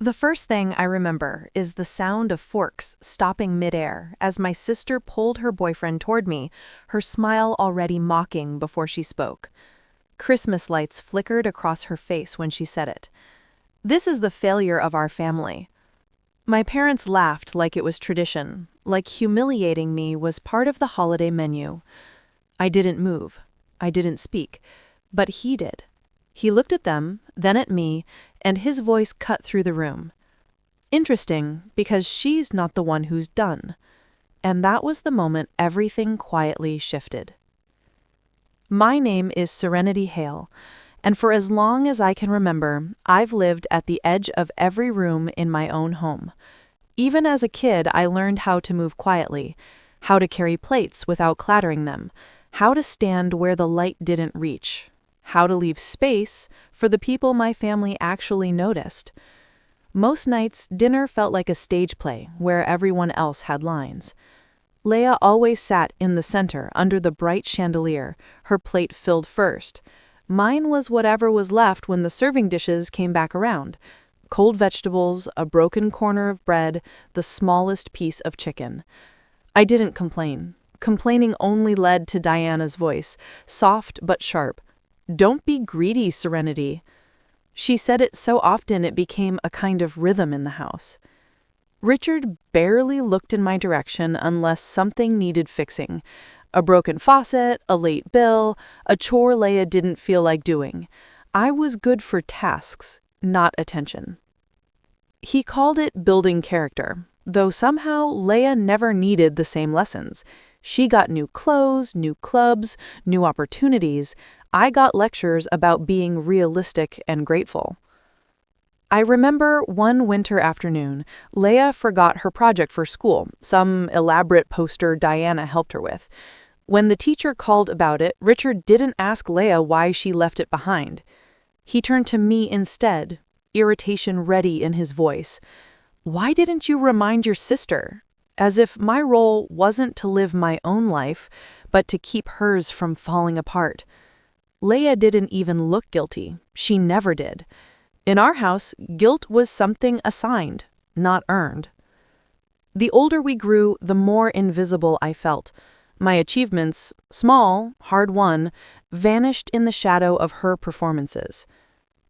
The first thing I remember is the sound of forks stopping midair as my sister pulled her boyfriend toward me, her smile already mocking before she spoke. Christmas lights flickered across her face when she said it. This is the failure of our family. My parents laughed like it was tradition, like humiliating me was part of the holiday menu. I didn't move. I didn't speak. But he did. He looked at them, then at me, and his voice cut through the room. Interesting, because she's not the one who's done. And that was the moment everything quietly shifted. My name is Serenity Hale, and for as long as I can remember, I've lived at the edge of every room in my own home. Even as a kid, I learned how to move quietly, how to carry plates without clattering them, how to stand where the light didn't reach, how to leave space for the people my family actually noticed. Most nights, dinner felt like a stage play where everyone else had lines. Leia always sat in the center under the bright chandelier, her plate filled first. Mine was whatever was left when the serving dishes came back around. Cold vegetables, a broken corner of bread, the smallest piece of chicken. I didn't complain. Complaining only led to Diana's voice, soft but sharp. "Don't be greedy, Serenity." She said it so often it became a kind of rhythm in the house. Richard barely looked in my direction unless something needed fixing. A broken faucet, a late bill, a chore Leia didn't feel like doing. I was good for tasks, not attention. He called it building character, though somehow Leia never needed the same lessons. She got new clothes, new clubs, new opportunities. I got lectures about being realistic and grateful. I remember one winter afternoon, Leia forgot her project for school, some elaborate poster Diana helped her with. When the teacher called about it, Richard didn't ask Leia why she left it behind. He turned to me instead, irritation ready in his voice. "Why didn't you remind your sister?" As if my role wasn't to live my own life, but to keep hers from falling apart. Leia didn't even look guilty. She never did. In our house, guilt was something assigned, not earned. The older we grew, the more invisible I felt. My achievements, small, hard-won, vanished in the shadow of her performances.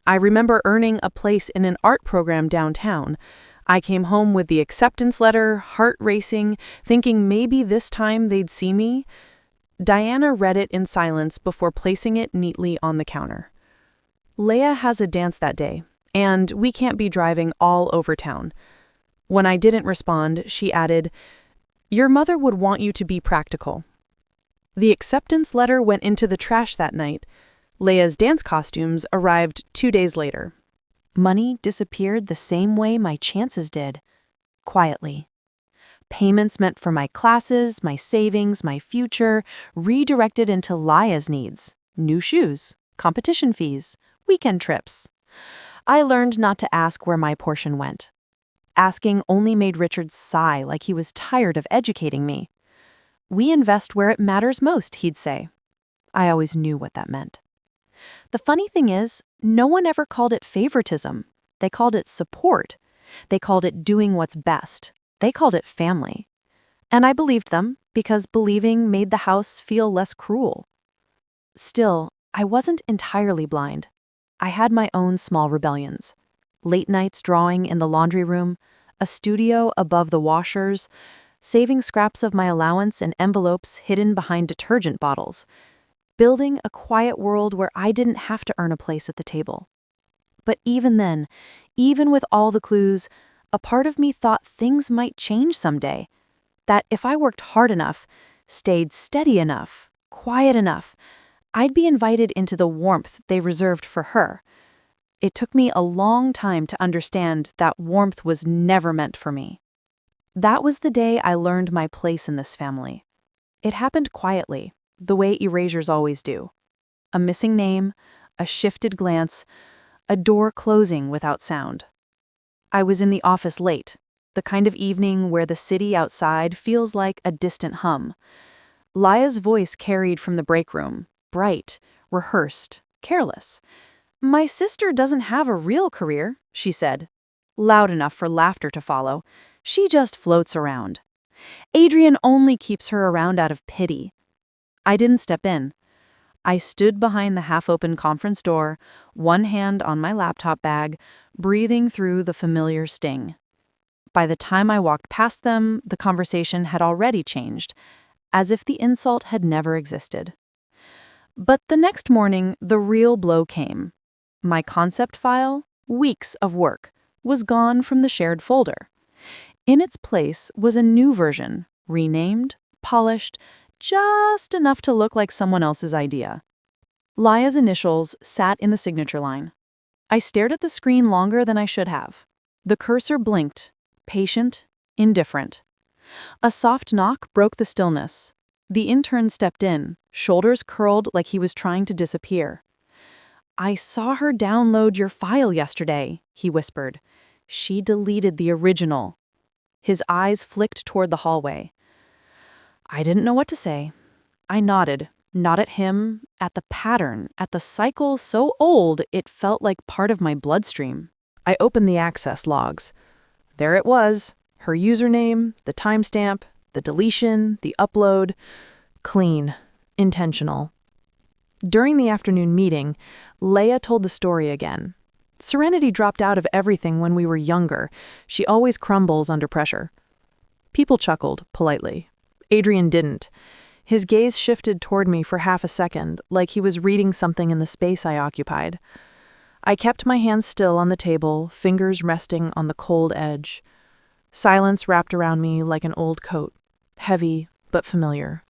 I remember earning a place in an art program downtown. I came home with the acceptance letter, heart racing, thinking maybe this time they'd see me. Diana read it in silence before placing it neatly on the counter. "Leia has a dance that day, and we can't be driving all over town." When I didn't respond, she added, "Your mother would want you to be practical." The acceptance letter went into the trash that night. Leia's dance costumes arrived 2 days later. Money disappeared the same way my chances did, quietly. Payments meant for my classes, my savings, my future, redirected into Leia's needs. New shoes, competition fees, weekend trips. I learned not to ask where my portion went. Asking only made Richard sigh like he was tired of educating me. "We invest where it matters most," he'd say. I always knew what that meant. The funny thing is, no one ever called it favoritism. They called it support. They called it doing what's best. They called it family. And I believed them because believing made the house feel less cruel. Still, I wasn't entirely blind. I had my own small rebellions. Late nights drawing in the laundry room, a studio above the washers, saving scraps of my allowance in envelopes hidden behind detergent bottles, building a quiet world where I didn't have to earn a place at the table. But even then, even with all the clues, a part of me thought things might change someday. That if I worked hard enough, stayed steady enough, quiet enough, I'd be invited into the warmth they reserved for her. It took me a long time to understand that warmth was never meant for me. That was the day I learned my place in this family. It happened quietly, the way erasures always do. A missing name, a shifted glance, a door closing without sound. I was in the office late, the kind of evening where the city outside feels like a distant hum. Leia's voice carried from the break room, bright, rehearsed, careless. "My sister doesn't have a real career," she said. loud enough for laughter to follow. She just floats around. Adrian only keeps her around out of pity. I didn't step in. I stood behind the half-open conference door, one hand on my laptop bag, breathing through the familiar sting. By the time I walked past them, the conversation had already changed, as if the insult had never existed. But the next morning, the real blow came. My concept file, weeks of work, was gone from the shared folder. In its place was a new version, renamed, polished, just enough to look like someone else's idea. Laya's initials sat in the signature line. I stared at the screen longer than I should have. The cursor blinked, patient, indifferent. A soft knock broke the stillness. The intern stepped in, shoulders curled like he was trying to disappear. "I saw her download your file yesterday," he whispered. "She deleted the original." His eyes flicked toward the hallway. I didn't know what to say. I nodded, not at him, at the pattern, at the cycle so old it felt like part of my bloodstream. I opened the access logs. There it was, her username, the timestamp, the deletion, the upload. Clean, intentional. During the afternoon meeting, Leia told the story again. Serenity dropped out of everything when we were younger. She always crumbles under pressure. People chuckled, politely. Adrian didn't. His gaze shifted toward me for half a second, like he was reading something in the space I occupied. I kept my hands still on the table, fingers resting on the cold edge. Silence wrapped around me like an old coat, heavy but familiar.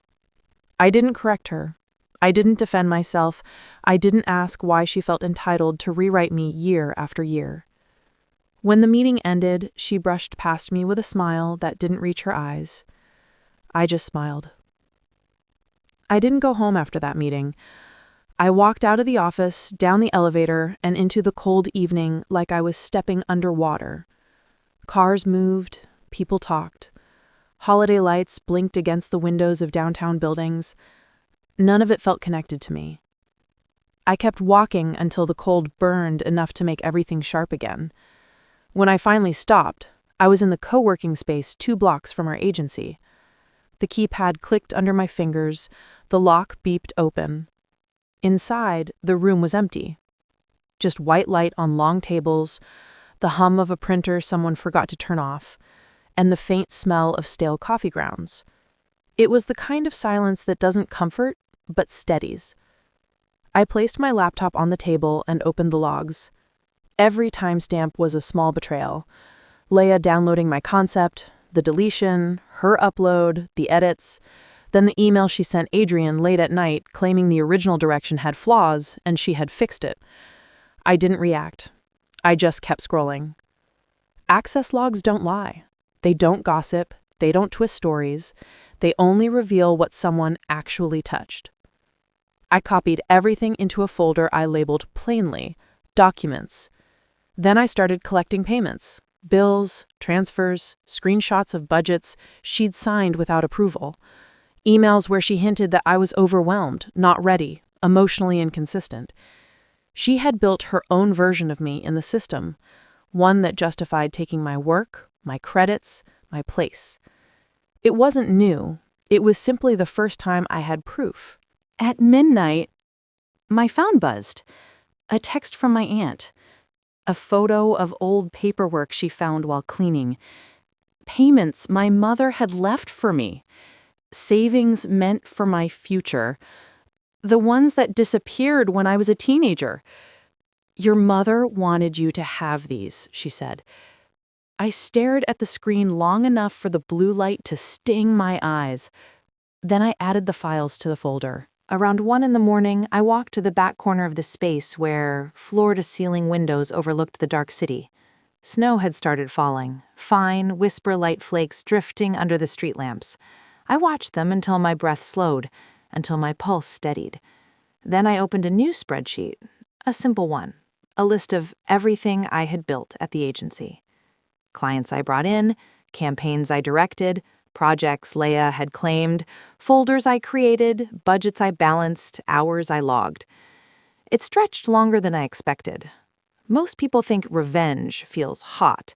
I didn't correct her. I didn't defend myself. I didn't ask why she felt entitled to rewrite me year after year. When the meeting ended, she brushed past me with a smile that didn't reach her eyes. I just smiled. I didn't go home after that meeting. I walked out of the office, down the elevator, and into the cold evening like I was stepping underwater. Cars moved, people talked. Holiday lights blinked against the windows of downtown buildings. None of it felt connected to me. I kept walking until the cold burned enough to make everything sharp again. When I finally stopped, I was in the co-working space 2 blocks from our agency. The keypad clicked under my fingers, the lock beeped open. Inside, the room was empty. Just white light on long tables, the hum of a printer someone forgot to turn off, and the faint smell of stale coffee grounds. It was the kind of silence that doesn't comfort, but steadies. I placed my laptop on the table and opened the logs. Every timestamp was a small betrayal. Leia downloading my concept, the deletion, her upload, the edits, then the email she sent Adrian late at night claiming the original direction had flaws and she had fixed it. I didn't react. I just kept scrolling. Access logs don't lie. They don't gossip. They don't twist stories. They only reveal what someone actually touched. I copied everything into a folder I labeled plainly, Documents. Then I started collecting payments. Bills, transfers, screenshots of budgets she'd signed without approval. Emails where she hinted that I was overwhelmed, not ready, emotionally inconsistent. She had built her own version of me in the system, one that justified taking my work, my credits, my place. It wasn't new. It was simply the first time I had proof. At midnight, my phone buzzed. A text from my aunt. A photo of old paperwork she found while cleaning. Payments my mother had left for me. Savings meant for my future. The ones that disappeared when I was a teenager. "Your mother wanted you to have these," she said. I stared at the screen long enough for the blue light to sting my eyes. Then I added the files to the folder. Around 1 in the morning, I walked to the back corner of the space where floor-to-ceiling windows overlooked the dark city. Snow had started falling, fine, whisper-light flakes drifting under the street lamps. I watched them until my breath slowed, until my pulse steadied. Then I opened a new spreadsheet, a simple one, a list of everything I had built at the agency. Clients I brought in, campaigns I directed, projects Leia had claimed, folders I created, budgets I balanced, hours I logged. It stretched longer than I expected. Most people think revenge feels hot.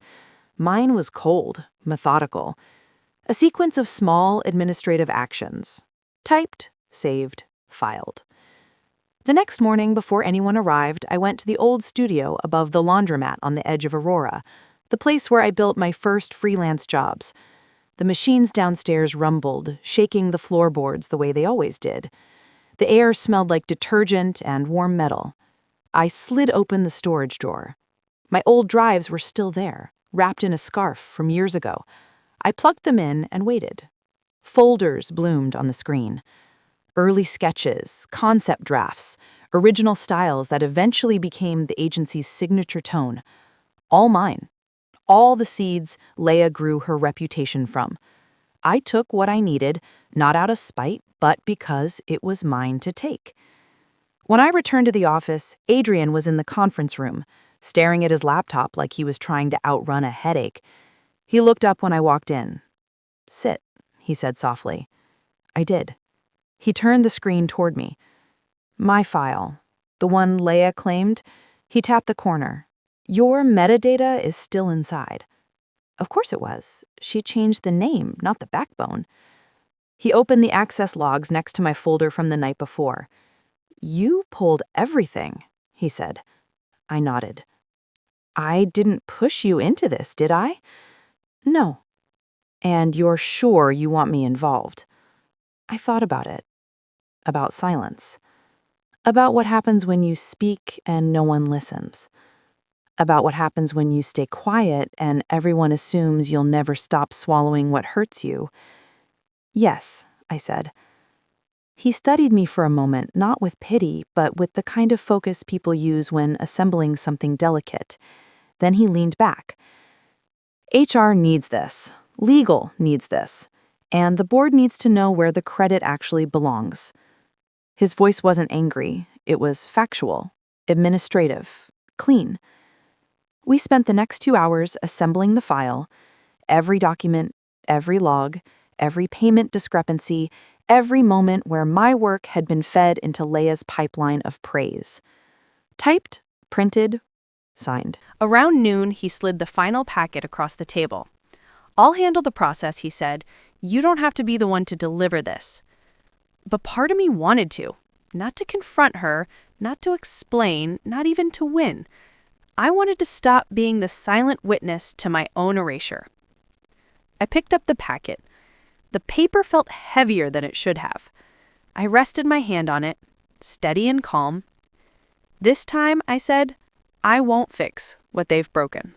Mine was cold, methodical. A sequence of small administrative actions. Typed, saved, filed. The next morning, before anyone arrived, I went to the old studio above the laundromat on the edge of Aurora, the place where I built my first freelance jobs. The machines downstairs rumbled, shaking the floorboards the way they always did. The air smelled like detergent and warm metal. I slid open the storage drawer. My old drives were still there, wrapped in a scarf from years ago. I plugged them in and waited. Folders bloomed on the screen. Early sketches, concept drafts, original styles that eventually became the agency's signature tone. All mine. All the seeds Leia grew her reputation from. I took what I needed, not out of spite, but because it was mine to take. When I returned to the office, Adrian was in the conference room, staring at his laptop like he was trying to outrun a headache. He looked up when I walked in. "Sit," he said softly. I did. He turned the screen toward me. "My file. The one Leia claimed." He tapped the corner. "Your metadata is still inside." Of course it was. She changed the name, not the backbone. He opened the access logs next to my folder from the night before. "You pulled everything," he said. I nodded. "I didn't push you into this, did I?" "No." "And you're sure you want me involved?" I thought about it. About silence. About what happens when you speak and no one listens. About what happens when you stay quiet and everyone assumes you'll never stop swallowing what hurts you. "Yes," I said. He studied me for a moment, not with pity, but with the kind of focus people use when assembling something delicate. Then he leaned back. "HR needs this. Legal needs this. And the board needs to know where the credit actually belongs." His voice wasn't angry. It was factual, administrative, clean. We spent the next 2 hours assembling the file. Every document, every log, every payment discrepancy, every moment where my work had been fed into Leia's pipeline of praise. Typed, printed, signed. Around noon, he slid the final packet across the table. "I'll handle the process," he said. "You don't have to be the one to deliver this." But part of me wanted to. Not to confront her, not to explain, not even to win. I wanted to stop being the silent witness to my own erasure. I picked up the packet. The paper felt heavier than it should have. I rested my hand on it, steady and calm. "This time," I said, "I won't fix what they've broken."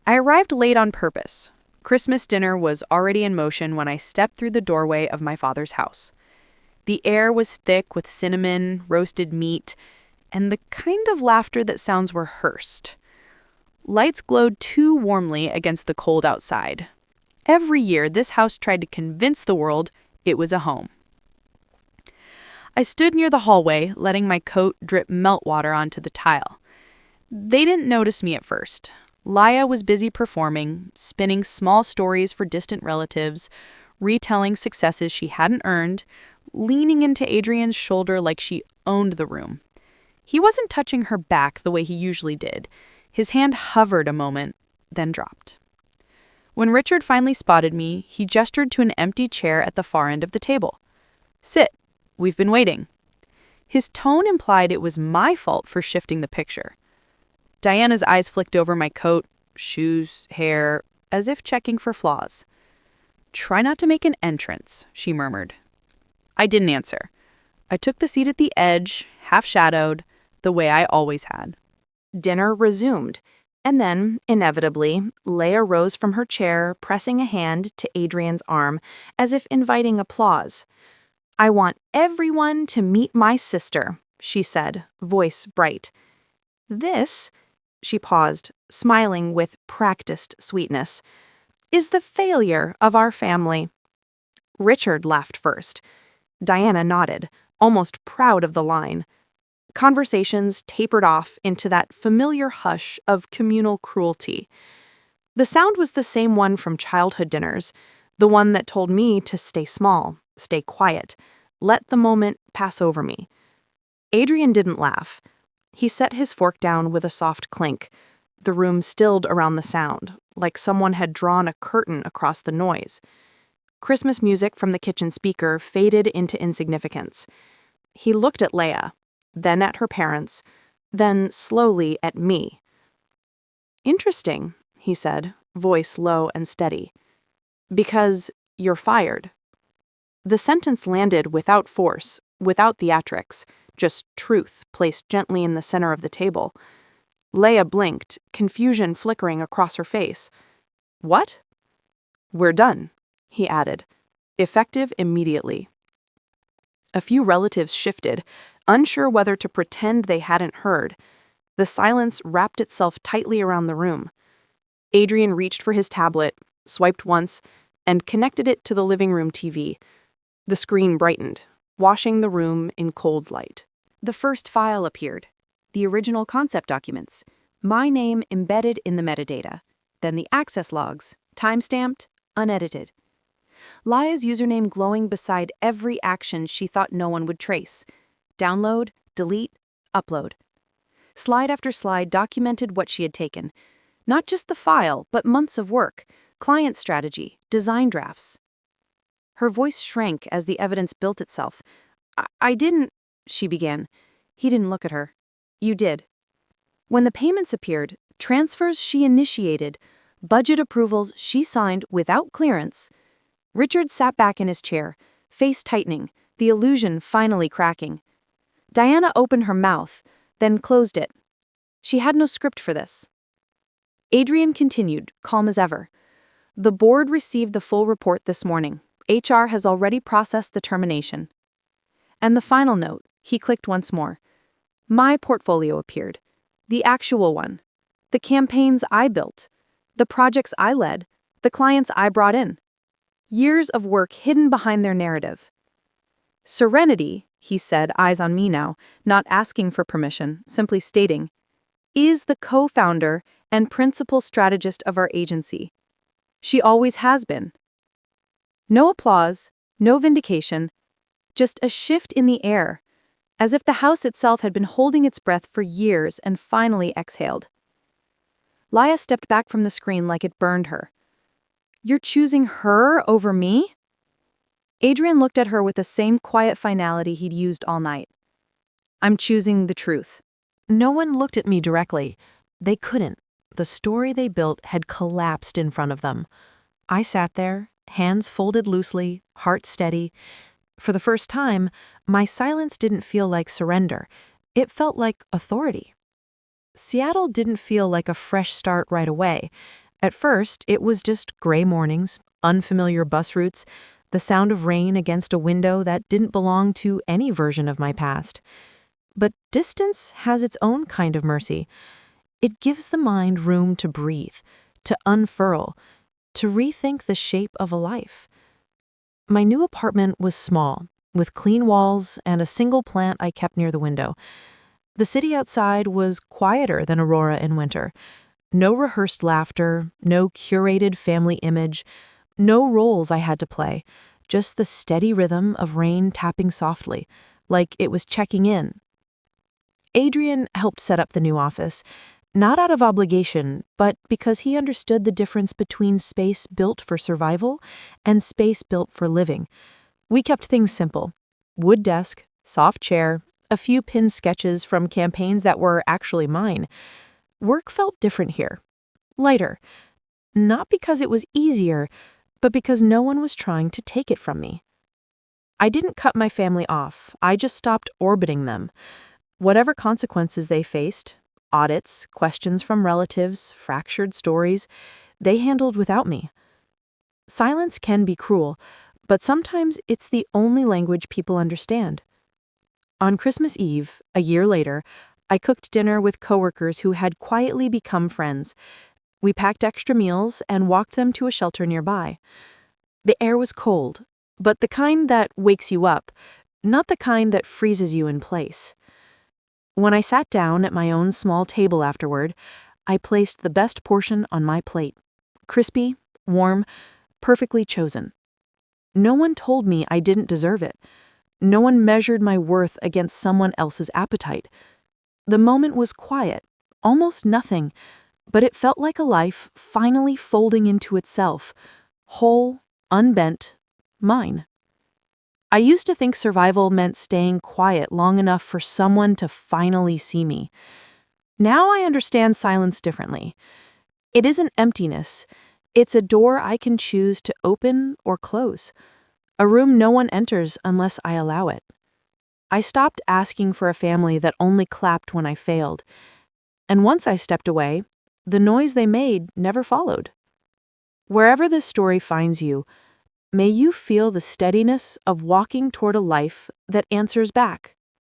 I arrived late on purpose. Christmas dinner was already in motion when I stepped through the doorway of my father's house. The air was thick with cinnamon, roasted meat, and the kind of laughter that sounds rehearsed. Lights glowed too warmly against the cold outside. Every year, this house tried to convince the world it was a home. I stood near the hallway, letting my coat drip meltwater onto the tile. They didn't notice me at first. Leia was busy performing, spinning small stories for distant relatives, retelling successes she hadn't earned, leaning into Adrian's shoulder like she owned the room. He wasn't touching her back the way he usually did. His hand hovered a moment, then dropped. When Richard finally spotted me, he gestured to an empty chair at the far end of the table. "Sit. We've been waiting." His tone implied it was my fault for shifting the picture. Diana's eyes flicked over my coat, shoes, hair, as if checking for flaws. "Try not to make an entrance," she murmured. I didn't answer. I took the seat at the edge, half-shadowed, the way I always had. Dinner resumed, and then, inevitably, Leia rose from her chair, pressing a hand to Adrian's arm, as if inviting applause. "I want everyone to meet my sister," she said, voice bright. "This," she paused, smiling with practiced sweetness, "is the failure of our family." Richard laughed first. Diana nodded, almost proud of the line. Conversations tapered off into that familiar hush of communal cruelty. The sound was the same one from childhood dinners, the one that told me to stay small, stay quiet, let the moment pass over me. Adrian didn't laugh. He set his fork down with a soft clink. The room stilled around the sound, like someone had drawn a curtain across the noise. Christmas music from the kitchen speaker faded into insignificance. He looked at Leia, then at her parents, then slowly at me. "Interesting," he said, voice low and steady. "Because you're fired." The sentence landed without force, without theatrics, just truth placed gently in the center of the table. Leia blinked, confusion flickering across her face. "What?" "We're done," he added, effective immediately. A few relatives shifted, unsure whether to pretend they hadn't heard. The silence wrapped itself tightly around the room. Adrian reached for his tablet, swiped once, and connected it to the living room TV. The screen brightened, washing the room in cold light. The first file appeared, the original concept documents, my name embedded in the metadata, then the access logs, time-stamped, unedited. Leia's username glowing beside every action she thought no one would trace. Download, delete, upload. Slide after slide documented what she had taken. Not just the file, but months of work, client strategy, design drafts. Her voice shrank as the evidence built itself. I didn't, she began. He didn't look at her. You did. When the payments appeared, transfers she initiated, budget approvals she signed without clearance. Richard sat back in his chair, face tightening, the illusion finally cracking. Diana opened her mouth, then closed it. She had no script for this. Adrian continued, calm as ever. The board received the full report this morning. HR has already processed the termination. And the final note, he clicked once more. My portfolio appeared. The actual one. The campaigns I built. The projects I led. The clients I brought in. Years of work hidden behind their narrative. Serenity, he said, eyes on me now, not asking for permission, simply stating, is the co-founder and principal strategist of our agency. She always has been. No applause, no vindication, just a shift in the air, as if the house itself had been holding its breath for years and finally exhaled. Leia stepped back from the screen like it burned her. You're choosing her over me? Adrian looked at her with the same quiet finality he'd used all night. I'm choosing the truth. No one looked at me directly. They couldn't. The story they built had collapsed in front of them. I sat there, hands folded loosely, heart steady. For the first time, my silence didn't feel like surrender. It felt like authority. Seattle didn't feel like a fresh start right away. At first, it was just gray mornings, unfamiliar bus routes, the sound of rain against a window that didn't belong to any version of my past. But distance has its own kind of mercy. It gives the mind room to breathe, to unfurl, to rethink the shape of a life. My new apartment was small, with clean walls and a single plant I kept near the window. The city outside was quieter than Aurora in winter. No rehearsed laughter, no curated family image, no roles I had to play, just the steady rhythm of rain tapping softly, like it was checking in. Adrian helped set up the new office, not out of obligation, but because he understood the difference between space built for survival and space built for living. We kept things simple. Wood desk, soft chair, a few pinned sketches from campaigns that were actually mine. Work felt different here. Lighter. Not because it was easier, but because no one was trying to take it from me. I didn't cut my family off. I just stopped orbiting them. Whatever consequences they faced, audits, questions from relatives, fractured stories, they handled without me. Silence can be cruel, but sometimes it's the only language people understand. On Christmas Eve, a year later, I cooked dinner with coworkers who had quietly become friends. We packed extra meals and walked them to a shelter nearby. The air was cold, but the kind that wakes you up, not the kind that freezes you in place. When I sat down at my own small table afterward, I placed the best portion on my plate. Crispy, warm, perfectly chosen. No one told me I didn't deserve it. No one measured my worth against someone else's appetite. The moment was quiet, almost nothing, but it felt like a life finally folding into itself, whole, unbent, mine. I used to think survival meant staying quiet long enough for someone to finally see me. Now I understand silence differently. It isn't emptiness. It's a door I can choose to open or close, a room no one enters unless I allow it. I stopped asking for a family that only clapped when I failed, and once I stepped away, the noise they made never followed. Wherever this story finds you, may you feel the steadiness of walking toward a life that answers back.